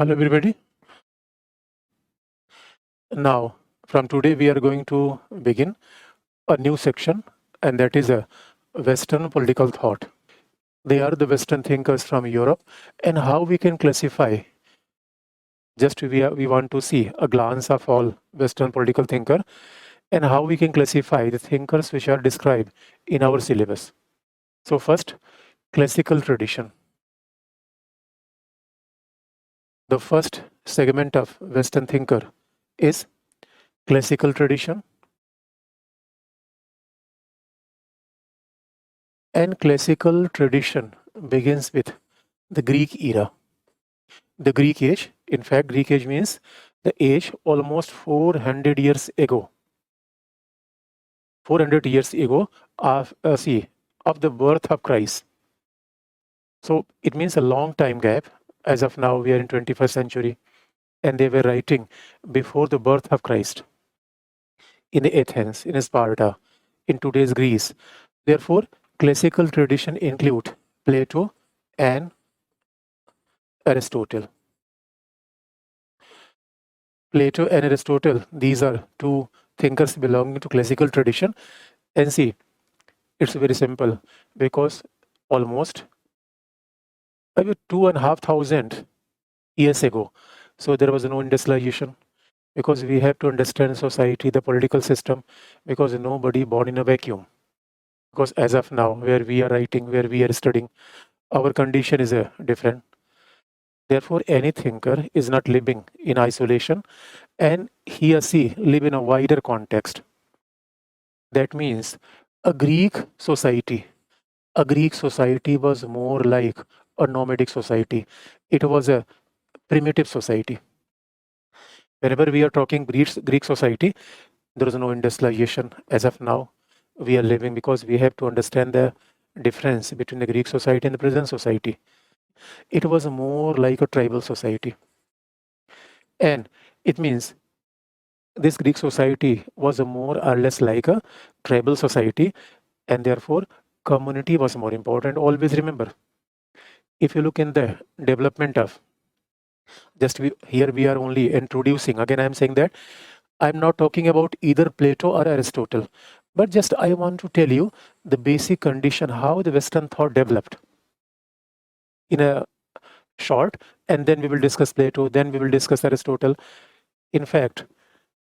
Hello everybody. Now, from today we are going to begin a new section, and that is a Western political thought. They are the Western thinkers from Europe, and how we can classify. Just we want to see a glance of all Western political thinker and how we can classify the thinkers which are described in our syllabus. So first, classical tradition. The first segment of Western thinker is classical tradition. And classical tradition begins with the Greek era. The Greek age, in fact, Greek age means the age almost 400 years ago. 400 years ago of the birth of Christ. So it means a long time gap. As of now, we are in 21st century, and they were writing before the birth of Christ in Athens, in Sparta, in today's Greece. Therefore, classical tradition include Plato and Aristotle. Plato and Aristotle, these are two thinkers belonging to classical tradition. And see, it's very simple because almost 2,500 years ago, so there was no industrialization, because we have to understand society, the political system, because nobody born in a vacuum. Because as of now, where we are writing, where we are studying, our condition is different. Therefore, any thinker is not living in isolation, and he or she live in a wider context. That means a Greek society was more like a nomadic society. It was a primitive society. Whenever we are talking Greek society, there is no industrialization. As of now, we are living, because we have to understand the difference between the Greek society and the present society. It was more like a tribal society. And it means this Greek society was more or less like a tribal society, and therefore community was more important. Always remember, if you look in the development of, here we are only introducing, again I am saying that I'm not talking about either Plato or Aristotle, but just I want to tell you the basic condition, how the Western thought developed in a short, and then we will discuss Plato, then we will discuss Aristotle. In fact,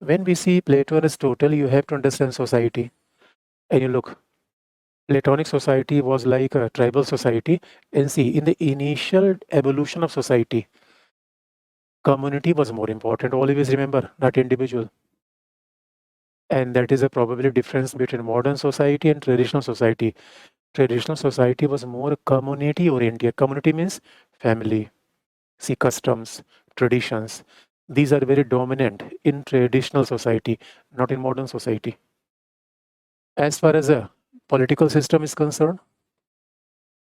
when we see Plato and Aristotle, you have to understand society. And you look, Platonic society was like a tribal society. And see, in the initial evolution of society, community was more important. Always remember, not individual. And that is a probably difference between modern society and traditional society. Traditional society was more community oriented. Community means family, see, customs, traditions. These are very dominant in traditional society, not in modern society. As far as a political system is concerned,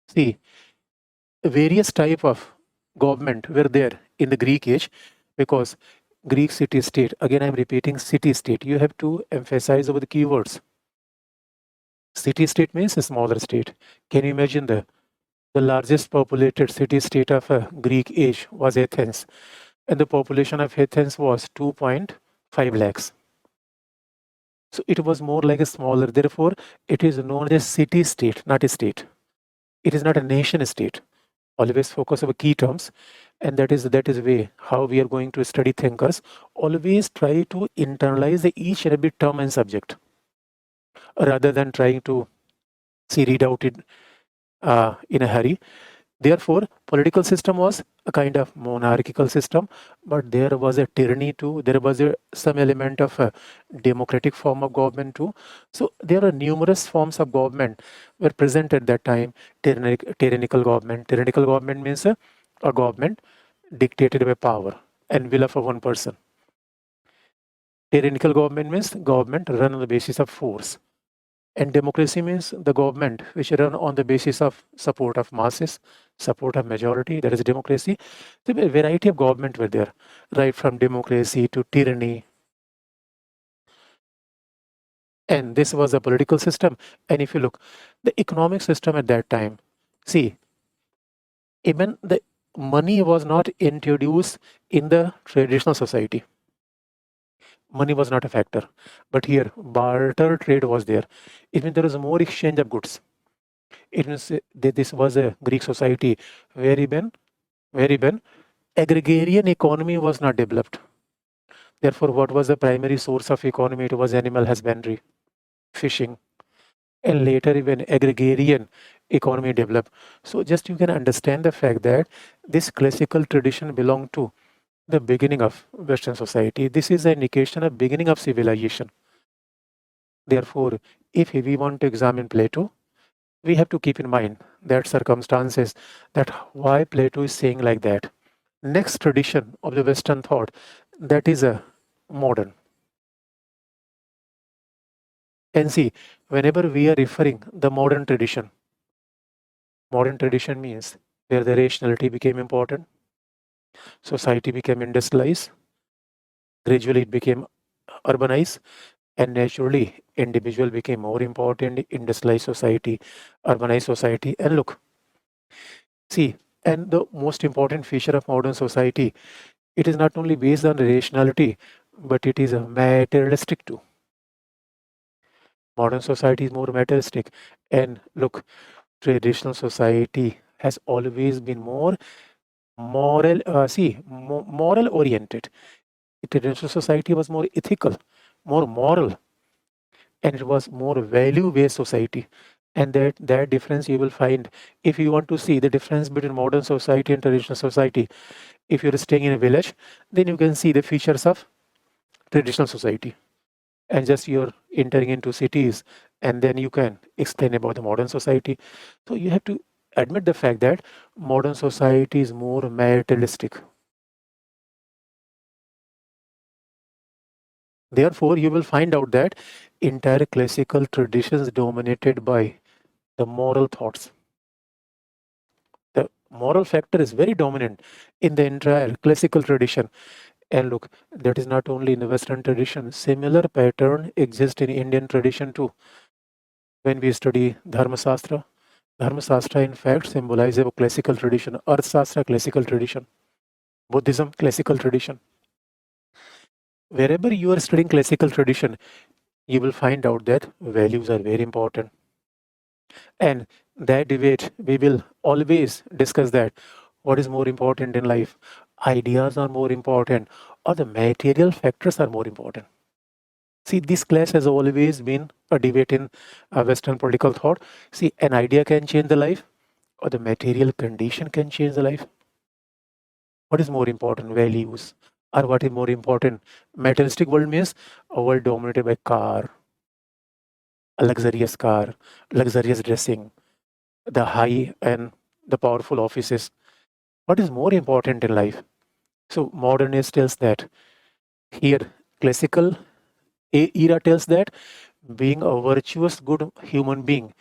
see, various type of government were there in the Greek age, because Greek city-state, again I'm repeating city-state, you have to emphasize over the keywords. City-state means a smaller state. Can you imagine the largest populated city-state of a Greek age was Athens, and the population of Athens was 2.5 lakhs. So it was more like a smaller, therefore it is known as city-state, not a state. It is not a nation-state. Always focus on key terms, and that is way how we are going to study thinkers. Always try to internalize each and every term and subject, rather than trying to read out it in a hurry. Therefore, political system was a kind of monarchical system, but there was a tyranny too. There was some element of a democratic form of government too. So there are numerous forms of government were present at that time. Tyrannical government. Tyrannical government means a government dictated by power and will of one person. Tyrannical government means government run on the basis of force. And democracy means the government which run on the basis of support of masses, support of majority, that is democracy. So a variety of government were there, right from democracy to tyranny. And this was a political system. And if you look, the economic system at that time, see, even the money was not introduced in the traditional society. Money was not a factor. But here, barter trade was there. It means there was more exchange of goods. It means that this was a Greek society wherein agrarian economy was not developed. Therefore, what was the primary source of economy? It was animal husbandry, fishing, and later even agrarian economy developed. So just you can understand the fact that this classical tradition belonged to the beginning of Western society. This is an indication of beginning of civilization. Therefore, if we want to examine Plato, we have to keep in mind that circumstances, that why Plato is saying like that. Next tradition of the Western thought, that is a modern. And see, whenever we are referring the modern tradition means where the rationality became important, society became industrialized, gradually it became urbanized, and naturally individual became more important, industrialized society, urbanized society. And look, see, and the most important feature of modern society, it is not only based on rationality, but it is a materialistic too. Modern society is more materialistic. And look, traditional society has always been more moral, moral oriented. Traditional society was more ethical, more moral, and it was more value based society. And that difference you will find if you want to see the difference between modern society and traditional society. If you're staying in a village, then you can see the features of traditional society, and just you're entering into cities, and then you can explain about the modern society. So you have to admit the fact that modern society is more materialistic. Therefore, you will find out that entire classical traditions dominated by the moral thoughts. The moral factor is very dominant in the entire classical tradition. And look, that is not only in the Western tradition. Similar pattern exists in Indian tradition too. When we study Dharma Shastra, in fact symbolizes a classical tradition. Arthashastra, classical tradition. Buddhism, classical tradition. Wherever you are studying classical tradition, you will find out that values are very important. And that debate, we will always discuss that. What is more important in life? Ideas are more important, or the material factors are more important? See, this clash has always been a debate in Western political thought. See, an idea can change the life, or the material condition can change the life. What is more important, values, or what is more important? Materialistic world means a world dominated by car, a luxurious dressing, the high and the powerful offices. What is more important in life? So modernist tells that here, classical era tells that being a virtuous, good human being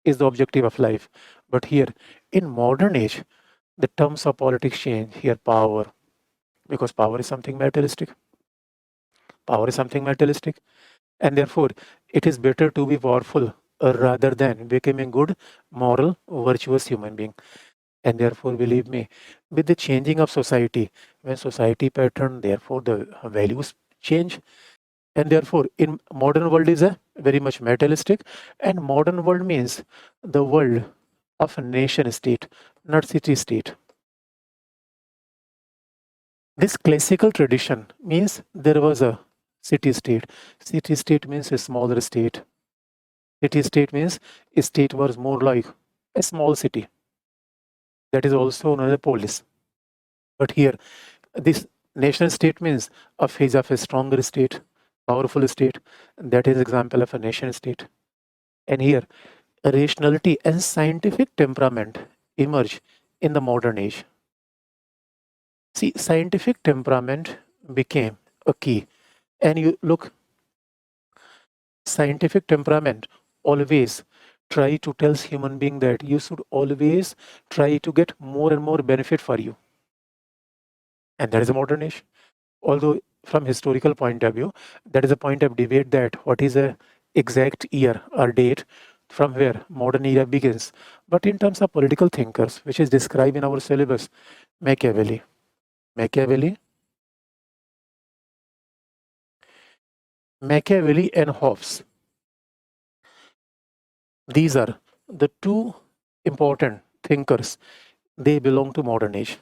is the objective of life. But here, in modern age, the terms of politics change. Here, power, because power is something materialistic. Power is something materialistic. And therefore, it is better to be powerful rather than becoming good, moral, virtuous human being. And therefore, believe me, with the changing of society, when society pattern, therefore the values change. And therefore, in modern world is a very much materialistic, and modern world means the world of a nation state, not city state. This classical tradition means there was a city state. City state means a smaller state. City state means a state was more like a small city. That is also another polis. But here, this nation state means a phase of a stronger state, powerful state. That is example of a nation state. And here, rationality and scientific temperament emerge in the modern age. See, scientific temperament became a key. And you look, scientific temperament always try to tells human being that you should always try to get more and more benefit for you. And that is a modern age. Although from historical point of view, that is a point of debate that what is a exact year or date from where modern era begins. But in terms of political thinkers, which is described in our syllabus, Machiavelli, and Hobbes. These are the two important thinkers. They belong to modern age.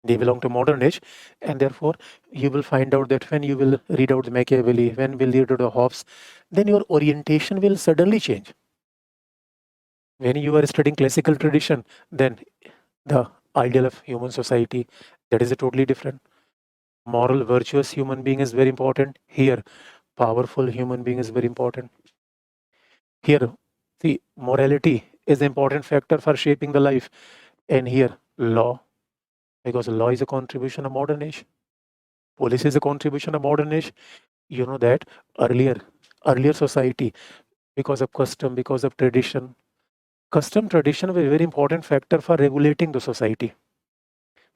And therefore you will find out that when you will read out the Machiavelli, when you will read out the Hobbes, then your orientation will suddenly change. When you are studying classical tradition, then the ideal of human society, that is a totally different. Moral, virtuous human being is very important. Here, powerful human being is very important. Here, the morality is an important factor for shaping the life. And here, law, because law is a contribution of modern age. Police is a contribution of modern age. You know that earlier society, because of custom, because of tradition, tradition was a very important factor for regulating the society.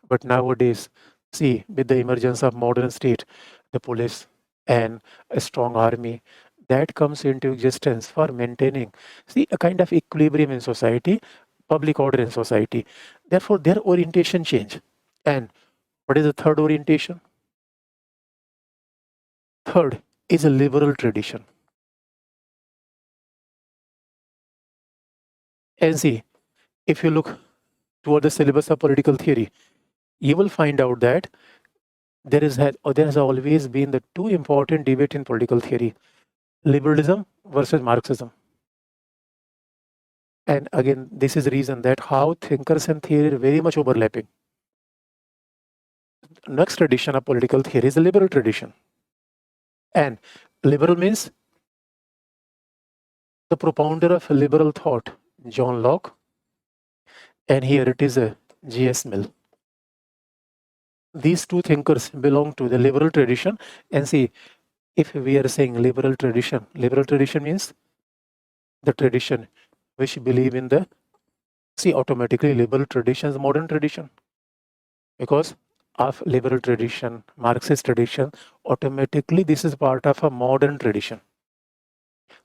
But nowadays, see, with the emergence of modern state, the police and a strong army, that comes into existence for maintaining, see, a kind of equilibrium in society, public order in society. Therefore, their orientation change. And what is the third orientation? Third is a liberal tradition. And see, if you look toward the syllabus of political theory, you will find out that there has always been the two important debate in political theory: liberalism versus Marxism. And again, this is the reason that how thinkers and theory are very much overlapping. Next tradition of political theory is the liberal tradition. And liberal means the propounder of liberal thought, John Locke. And here it is a G.S. Mill. These two thinkers belong to the liberal tradition. And see, if we are saying liberal tradition means the tradition which believe in the, see, automatically liberal tradition is modern tradition. Because of liberal tradition, Marxist tradition, automatically this is part of a modern tradition.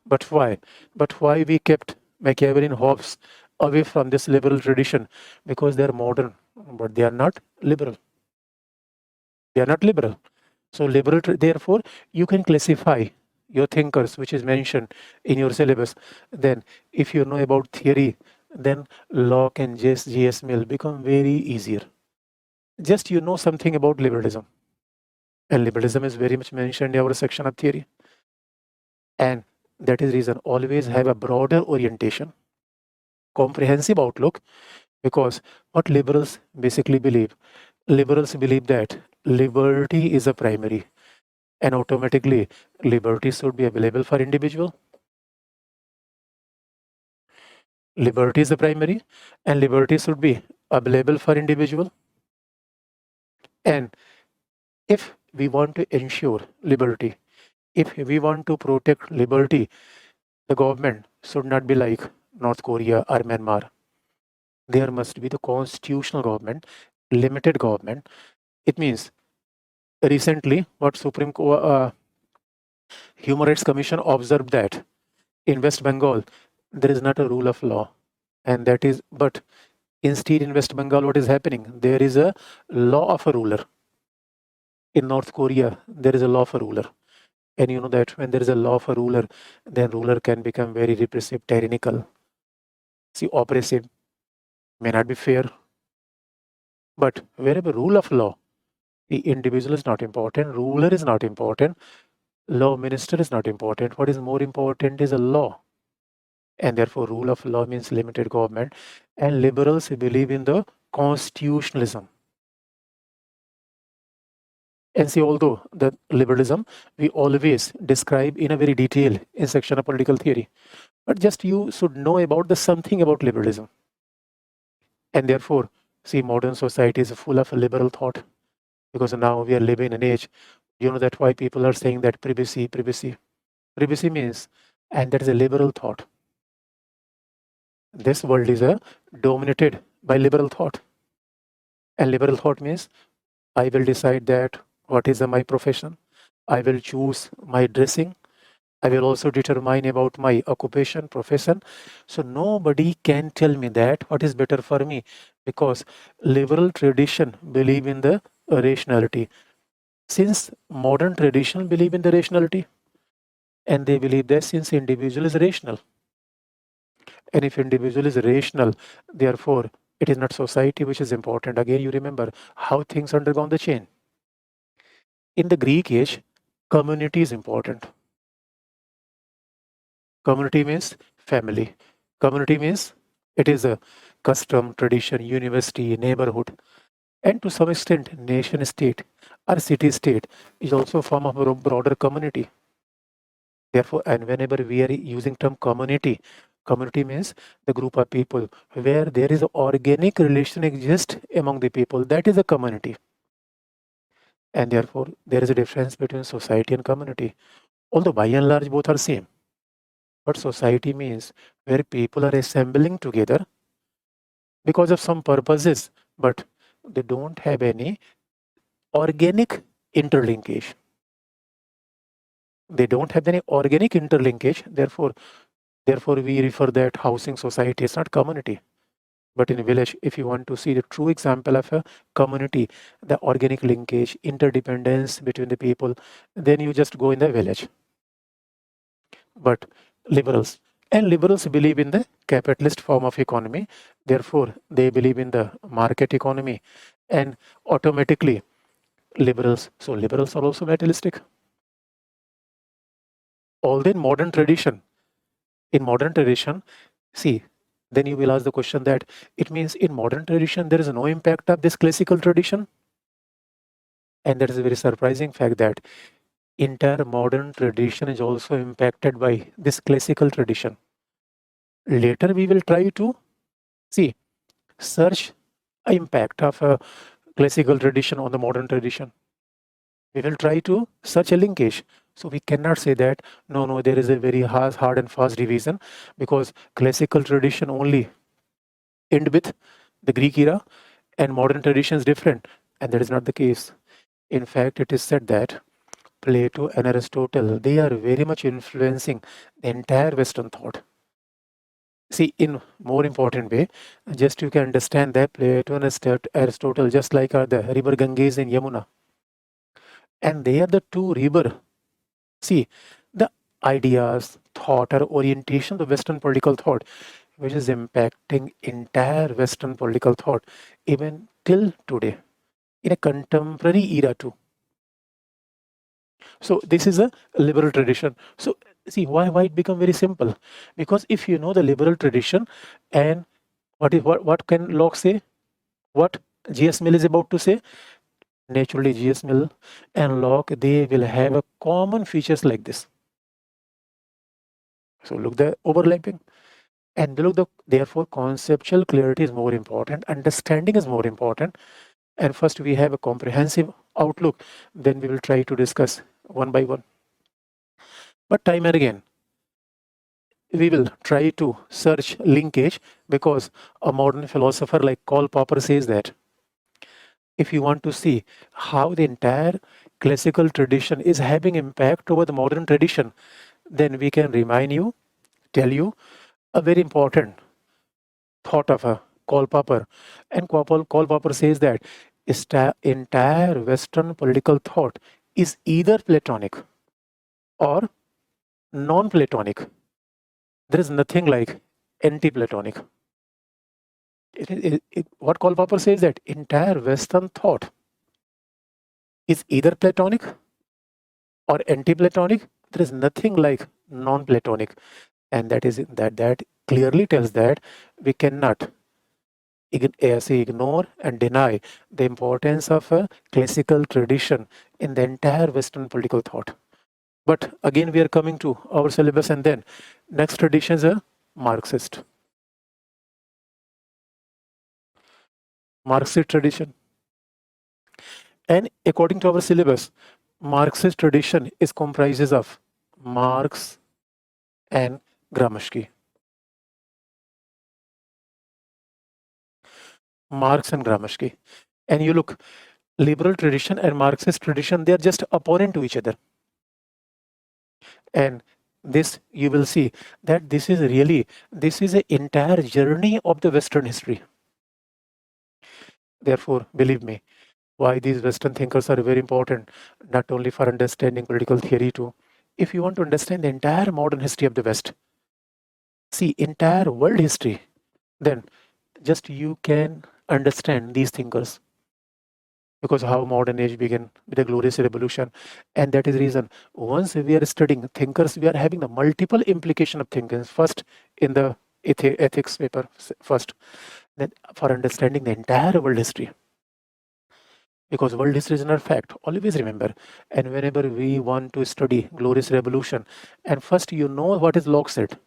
But why? We kept Machiavelli and Hobbes away from this liberal tradition? Because they are modern, but they are not liberal. So therefore, you can classify your thinkers, which is mentioned in your syllabus. Then, if you know about theory, then Locke and G.S. Mill become very easier. Just you know something about liberalism. And liberalism is very much mentioned in our section of theory. And that is reason always have a broader orientation, comprehensive outlook, because what liberals basically believe, that liberty is a primary, and automatically liberty should be available for individual. Liberty is the primary, and liberty should be available for individual. And if we want to ensure liberty, if we want to protect liberty, the government should not be like North Korea or Myanmar. There must be the constitutional government, limited government. It means recently what Supreme Court Human Rights Commission observed that in West Bengal there is not a rule of law, and that is, but instead in West Bengal what is happening? There is a law of a ruler. In North Korea there is a law of a ruler, and you know that when there is a law of a ruler, then ruler can become very repressive, tyrannical, see, oppressive, may not be fair. But wherever rule of law, the individual is not important, ruler is not important, law minister is not important. What is more important is a law. And therefore, rule of law means limited government. And liberals believe in the constitutionalism. And see, although the liberalism we always describe in a very detail in section of political theory, but just you should know about the something about liberalism. And therefore, see, modern society is full of liberal thought, because now we are living in an age, you know that why people are saying that privacy means, and that is a liberal thought. This world is dominated by liberal thought. And liberal thought means I will decide that what is my profession. I will choose my dressing. I will also determine about my occupation, profession. So nobody can tell me that what is better for me, because liberal tradition believe in the rationality. Since modern tradition believe in the rationality, and they believe that since individual is rational, and if individual is rational, therefore it is not society which is important. Again, you remember how things undergone the chain. In the Greek age, community is important. Community means family. Community means it is a custom, tradition, university, neighborhood, and to some extent, nation state or city state is also a form of a broader community. Therefore, and whenever we are using term community, community means the group of people where there is organic relation exist among the people. That is a community. And therefore, there is a difference between society and community. Although by and large both are same. But society means where people are assembling together because of some purposes, but they don't have any organic interlinkage. They don't have any organic interlinkage. Therefore, we refer that housing society is not community. But in a village, if you want to see the true example of a community, the organic linkage, interdependence between the people, then you just go in the village. But liberals believe in the capitalist form of economy. Therefore, they believe in the market economy, and automatically liberals. So liberals are also materialistic. Although in modern tradition, see, then you will ask the question that it means in modern tradition there is no impact of this classical tradition, and that is a very surprising fact that entire modern tradition is also impacted by this classical tradition. Later we will try to see search impact of a classical tradition on the modern tradition. We will try to search a linkage. So we cannot say that no, there is a very hard and fast division, because classical tradition only end with the Greek era and modern tradition is different, and that is not the case. In fact, it is said that Plato and Aristotle, they are very much influencing the entire Western thought. See, in more important way, just you can understand that Plato and Aristotle, just like are the river Ganges and Yamuna, and they are the two river. See, the ideas, thought, or orientation of the Western political thought, which is impacting entire Western political thought, even till today, in a contemporary era too. So this is a liberal tradition. So see why it become very simple, because if you know the liberal tradition, and what can Locke say, what G.S. Mill is about to say, naturally G.S. Mill and Locke, they will have a common features like this. So look the overlapping, and look therefore conceptual clarity is more important, understanding is more important, and first we have a comprehensive outlook, then we will try to discuss one by one. But time and again, we will try to search linkage, because a modern philosopher like Karl Popper says that if you want to see how the entire classical tradition is having impact over the modern tradition, then we can tell you a very important thought of a Karl Popper. And Karl Popper says that entire Western political thought is either Platonic or non-Platonic. There is nothing like anti-Platonic. What Karl Popper says that entire Western thought is either Platonic or anti-Platonic. There is nothing like non-Platonic, and that clearly tells that we cannot ignore and deny the importance of a classical tradition in the entire Western political thought. But again, we are coming to our syllabus, and then next tradition is a Marxist tradition. And according to our syllabus, Marxist tradition is comprises of Marx and Gramsci. Marx and Gramsci. And you look, liberal tradition and Marxist tradition, they are just opponent to each other. And this you will see that this is an entire journey of the Western history. Therefore, believe me, why these Western thinkers are very important, not only for understanding political theory too. If you want to understand the entire modern history of the West, see entire world history, then just you can understand these thinkers. Because how modern age began with the glorious revolution, and that is the reason once we are studying thinkers, we are having the multiple implication of thinkers. First, in the ethics paper, first, then for understanding the entire world history. Because world history is not fact, always remember. And whenever we want to study glorious revolution, and first you know what is Locke said,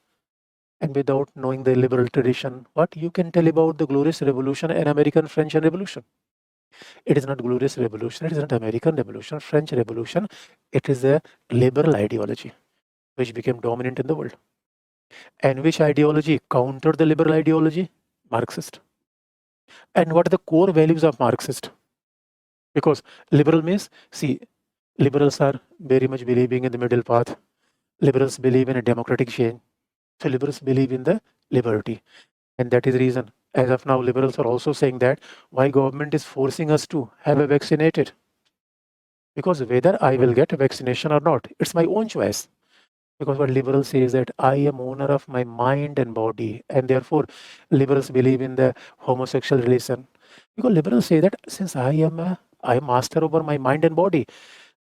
and without knowing the liberal tradition, what you can tell about the glorious revolution and American French Revolution? It is not glorious revolution, it is not American Revolution, French Revolution. It is a liberal ideology which became dominant in the world. And which ideology countered the liberal ideology? Marxist. And what are the core values of Marxist? Because liberal means, see, liberals are very much believing in the middle path. Liberals believe in a democratic change. So liberals believe in the liberty. And that is the reason, as of now, liberals are also saying that why government is forcing us to have a vaccinated. Because whether I will get a vaccination or not, it's my own choice. Because what liberals say is that I am owner of my mind and body, and therefore liberals believe in the homosexual relation. Because liberals say that since I am master over my mind and body,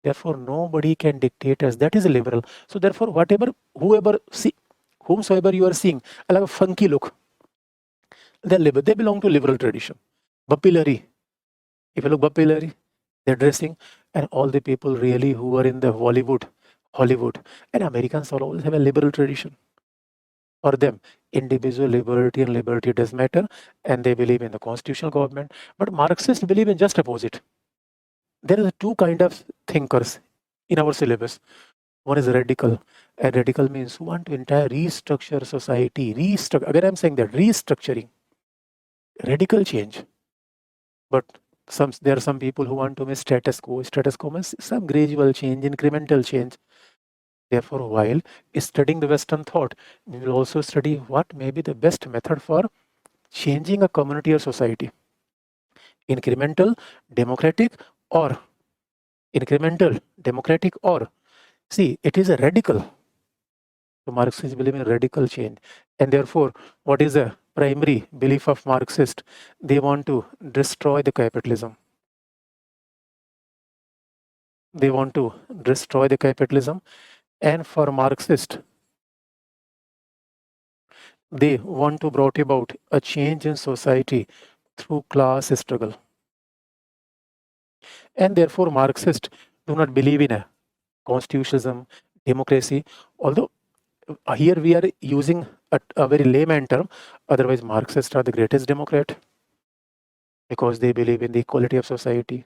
therefore nobody can dictate us. That is a liberal. So therefore, whomsoever you are seeing, I have a funky look. They're liberal. They belong to liberal tradition. Papillary. If you look papillary, they're dressing, and all the people really who are in the Hollywood, and Americans always have a liberal tradition. For them, individual liberty does matter, and they believe in the constitutional government. But Marxists believe in just opposite. There are two kind of thinkers in our syllabus. One is radical, and radical means who want to entire restructure society. Again, I'm saying that restructuring, radical change. But there are some people who want to make status quo. Status quo means some gradual change, incremental change. Therefore, while studying the Western thought, we will also study what may be the best method for changing a community or society. Incremental, democratic, or see, it is a radical. So Marxists believe in radical change, and therefore, what is the primary belief of Marxist? They want to destroy the capitalism. They want to destroy the capitalism, and for Marxist, they want to brought about a change in society through class struggle. And therefore, Marxists do not believe in a constitutionalism, democracy, although here we are using a very layman term. Otherwise, Marxists are the greatest Democrat because they believe in the equality of society.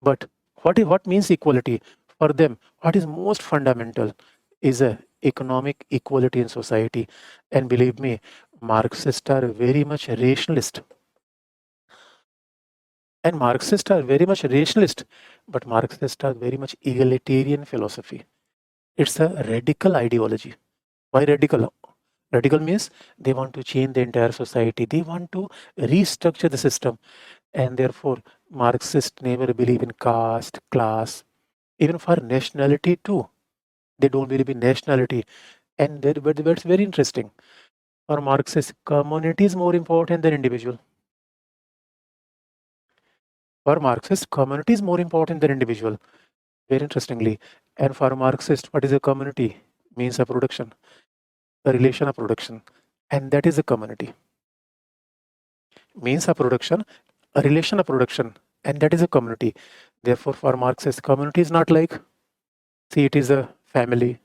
But what means equality? For them, what is most fundamental is a economic equality in society. And believe me, Marxists are very much rationalist. And Marxists are very much rationalist, but Marxists are very much egalitarian philosophy. It's a radical ideology. Why radical? Radical means they want to change the entire society. They want to restructure the system. And therefore, Marxists never believe in caste, class, even for nationality too. They don't believe in nationality. And but it's very interesting. For Marxists, community is more important than individual. For Marxists, community is more important than individual. Very interestingly. And for Marxist, what is a community? Means of production, a relation of production. And that is a community. Means of production, a relation of production. And that is a community. Therefore, for Marxist, community is not like, see, it is a family.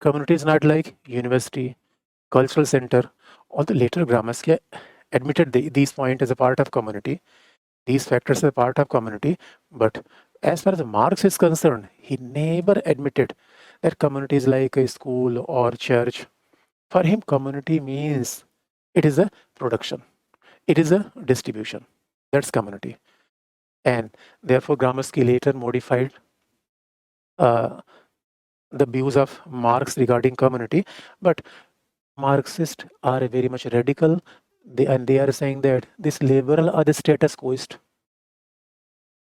Community is not like university, cultural center. Although later Gramsci admitted these points as a part of community, these factors are part of community. But as far as Marx is concerned, he never admitted that community is like a school or church. For him, community means it is a production, it is a distribution. That's community. And therefore, Gramsci later modified the views of Marx regarding community, but Marxists are very much radical, and they are saying that this liberal are the status quoist.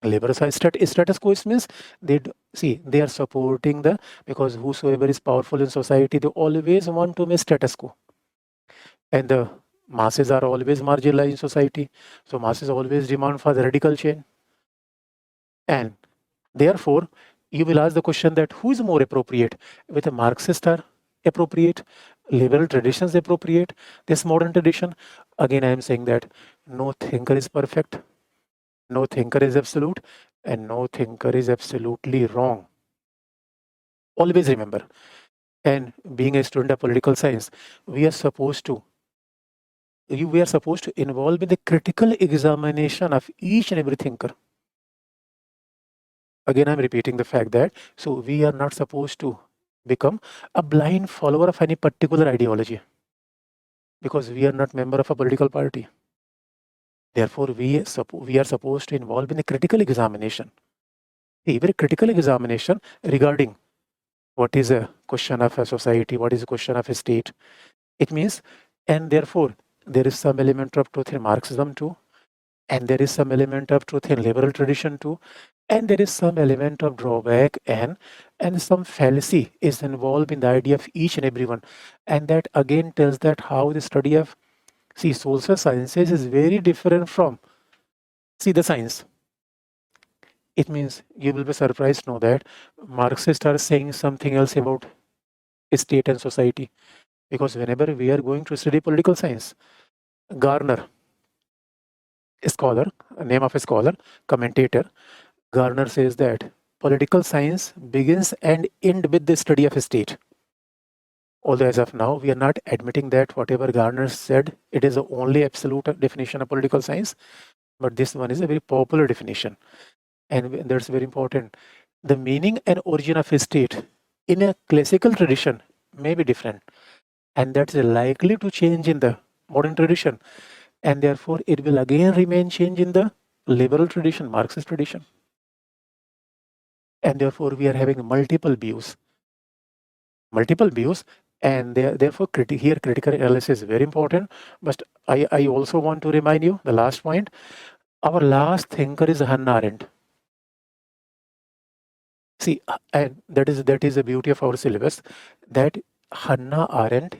Liberals are status quoist means they are supporting because whosoever is powerful in society, they always want to make status quo, and the masses are always marginalized in society. So masses always demand for the radical change, and therefore you will ask the question that who is more appropriate, with a Marxist are appropriate, liberal traditions appropriate, this modern tradition. Again, I am saying that no thinker is perfect, no thinker is absolute, and no thinker is absolutely wrong. Always remember. And being a student of political science, we are supposed to involve in the critical examination of each and every thinker. Again, I'm repeating the fact that so we are not supposed to become a blind follower of any particular ideology, because we are not member of a political party. Therefore, we are supposed to involve in a critical examination. A very critical examination regarding what is a question of a society, what is a question of a state. It means, and therefore, there is some element of truth in Marxism too, and there is some element of truth in liberal tradition too, and there is some element of drawback and some fallacy is involved in the idea of each and everyone. And that again tells that how the study of social sciences is very different from the science. It means you will be surprised to know that Marxists are saying something else about state and society, because whenever we are going to study political science, Garner, a scholar, a name of a scholar, commentator, Garner says that political science begins and ends with the study of a state. Although as of now, we are not admitting that whatever Garner said, it is the only absolute definition of political science, but this one is a very popular definition. And that's very important. The meaning and origin of a state in a classical tradition may be different, and that's likely to change in the modern tradition, and therefore it will again remain change in the liberal tradition, Marxist tradition. And therefore we are having multiple views, and therefore critical analysis is very important. But I also want to remind you the last point. Our last thinker is Hannah Arendt. See, and that is the beauty of our syllabus, that Hannah Arendt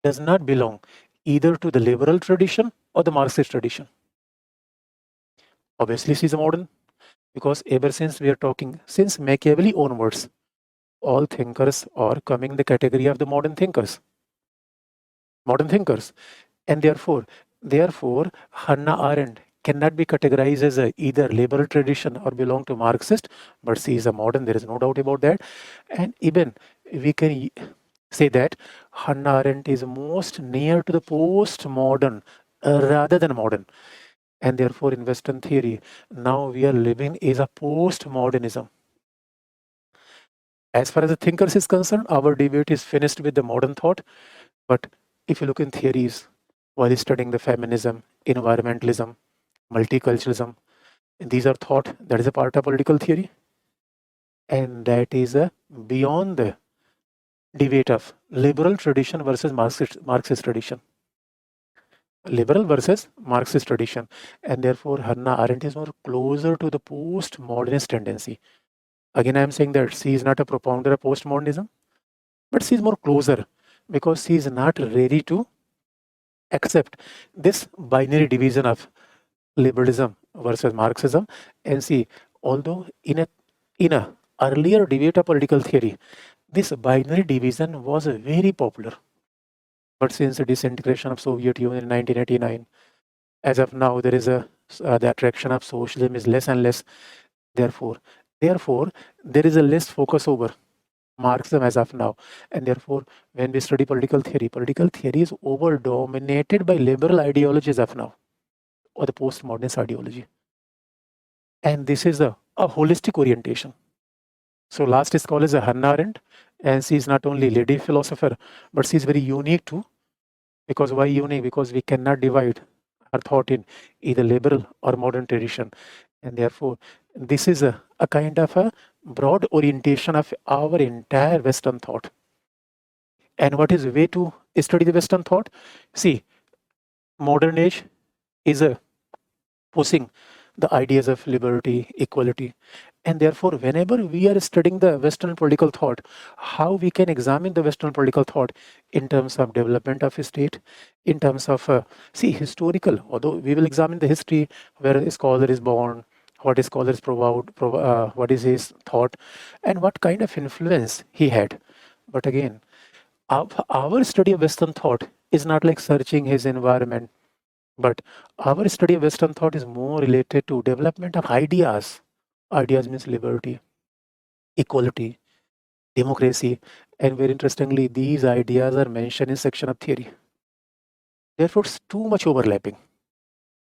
does not belong either to the liberal tradition or the Marxist tradition. Obviously, she's a modern, because ever since we are talking, since Machiavelli onwards, all thinkers are coming in the category of the modern thinkers. And therefore, Hannah Arendt cannot be categorized as either liberal tradition or belong to Marxist, but she is a modern, there is no doubt about that. And even we can say that Hannah Arendt is most near to the postmodern rather than modern. And therefore, in Western theory, now we are living is a postmodernism. As far as the thinkers is concerned, our debate is finished with the modern thought. But if you look in theories, while studying the feminism, environmentalism, multiculturalism, these are thought that is a part of political theory, and that is beyond the debate of liberal tradition versus Marxist tradition. Liberal versus Marxist tradition, and therefore Hannah Arendt is more closer to the postmodernist tendency. Again, I am saying that she is not a propounder of postmodernism, but she is more closer, because she is not ready to accept this binary division of liberalism versus Marxism. And see, although in a earlier debate of political theory, this binary division was very popular, but since the disintegration of Soviet Union in 1989, as of now, there is the attraction of socialism is less and less. Therefore, there is a less focus over Marxism as of now, and therefore, when we study political theory is over dominated by liberal ideologies of now, or the postmodernist ideology, and this is a holistic orientation. So, last scholar is Hannah Arendt, and she is not only lady philosopher, but she is very unique too. Because why unique? Because we cannot divide our thought in either liberal or modern tradition, and therefore this is a kind of a broad orientation of our entire Western thought. And what is the way to study the Western thought? See, modern age is pushing the ideas of liberty, equality. And therefore, whenever we are studying the Western political thought, how we can examine the Western political thought in terms of development of a state, in terms of, historical, although we will examine the history, where a scholar is born, what a scholar is what is his thought, and what kind of influence he had. But again, our study of Western thought is not like searching his environment, but our study of Western thought is more related to development of ideas. Ideas means liberty, equality, democracy, and very interestingly, these ideas are mentioned in section of theory. Therefore, it's too much overlapping.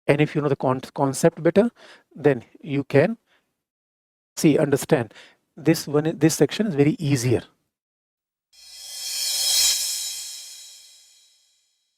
And if you know the concept better, then you can understand this section is very easier